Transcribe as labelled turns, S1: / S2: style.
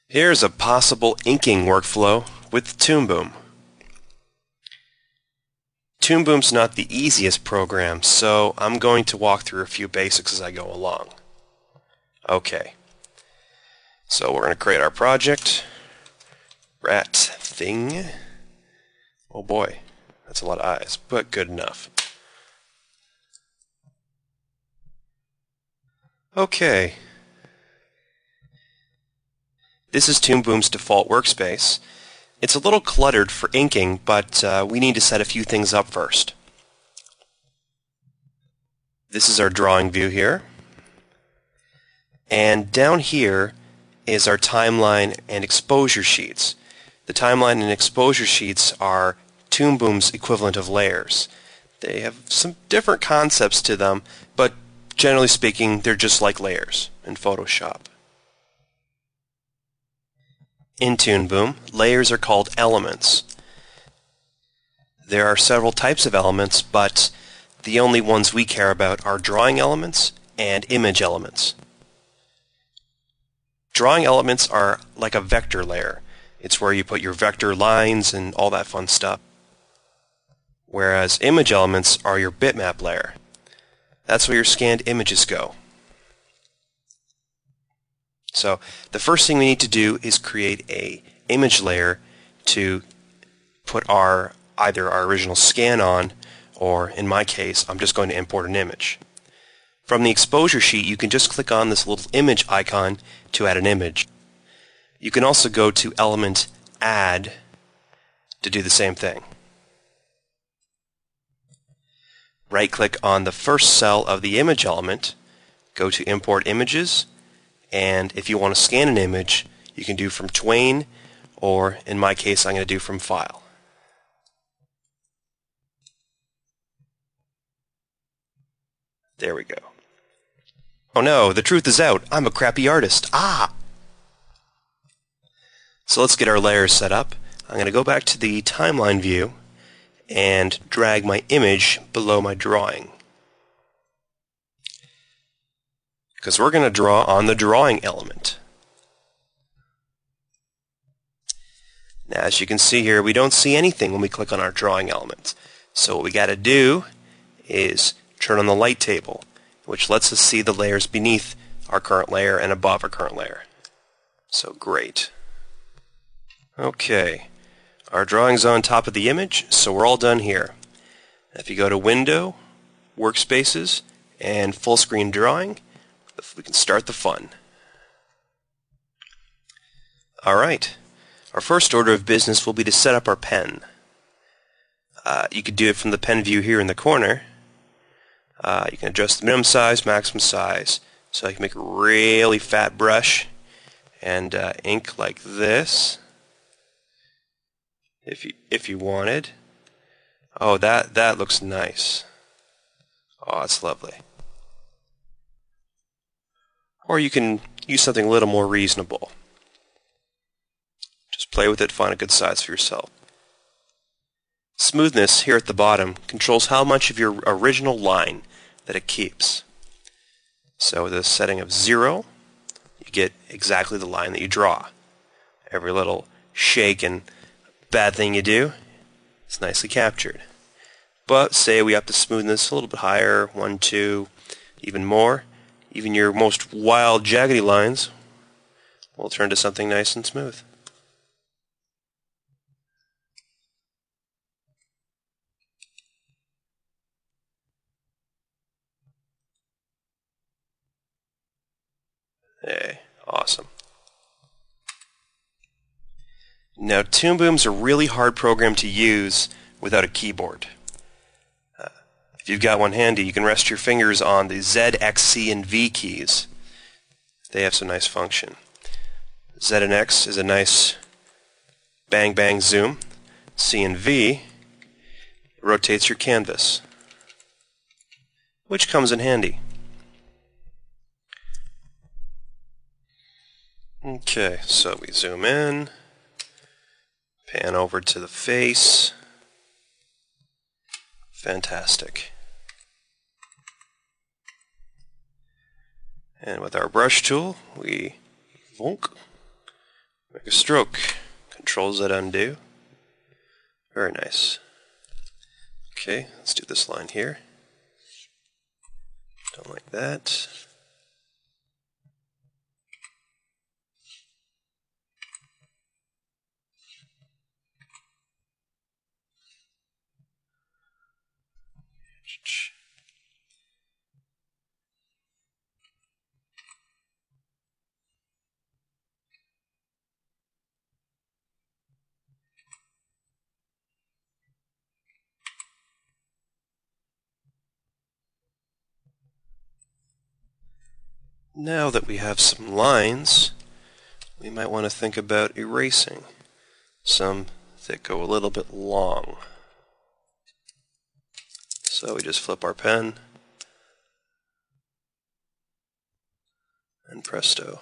S1: Here's a possible inking workflow with ToonBoom. ToonBoom's not the easiest program, so I'm going to walk through a few basics as I go along. Okay, so we're going to create our project. Rat thing. Oh boy, that's a lot of eyes, but good enough. Okay. This is ToonBoom's default workspace. It's a little cluttered for inking, but we need to set a few things up first. This is our drawing view here. And down here is our timeline and exposure sheets. The timeline and exposure sheets are ToonBoom's equivalent of layers. They have some different concepts to them, but generally speaking, they're just like layers in Photoshop. In ToonBoom, layers are called elements. There are several types of elements, but the only ones we care about are drawing elements and image elements. Drawing elements are like a vector layer. It's where you put your vector lines and all that fun stuff. Whereas image elements are your bitmap layer. That's where your scanned images go. So the first thing we need to do is create an image layer to put either our original scan on, or in my case, I'm just going to import an image. From the exposure sheet, you can just click on this little image icon to add an image. You can also go to Element Add to do the same thing. Right-click on the first cell of the image element, go to Import Images, and if you want to scan an image, you can do from Twain, or in my case, I'm going to do from File. There we go. Oh no, the truth is out. I'm a crappy artist. So let's get our layers set up. I'm going to go back to the timeline view and drag my image below my drawing. Because we're going to draw on the drawing element. Now, as you can see here, we don't see anything when we click on our drawing element. So what we got to do is turn on the light table, which lets us see the layers beneath our current layer and above our current layer. So great. Okay, our drawing's on top of the image, so we're all done here. If you go to Window, Workspaces, and Full Screen Drawing, we can start the fun. Alright, our first order of business will be to set up our pen. You could do it from the pen view here in the corner. You can adjust the minimum size, maximum size, so I can make a really fat brush and ink like this if you wanted. Oh, that looks nice. Oh, that's lovely. Or you can use something a little more reasonable. Just play with it, find a good size for yourself. Smoothness here at the bottom controls how much of your original line that it keeps. So with a setting of 0, you get exactly the line that you draw. Every little shake and bad thing you do, it's nicely captured. But say we up the smoothness a little bit higher, 1, 2, even more. Even your most wild, jaggedy lines will turn to something nice and smooth. Hey, awesome. Now, ToonBoom's a really hard program to use without a keyboard. If you've got one handy, you can rest your fingers on the Z, X, C, and V keys. They have some nice function. Z and X is a nice bang bang zoom. C and V rotates your canvas, which comes in handy. Okay, so we zoom in, pan over to the face. Fantastic. And with our brush tool, we Make a stroke. Control Z undo. Very nice. Okay, let's do this line here. Don't like that. Now that we have some lines, we might want to think about erasing some that go a little bit long. So we just flip our pen, and presto.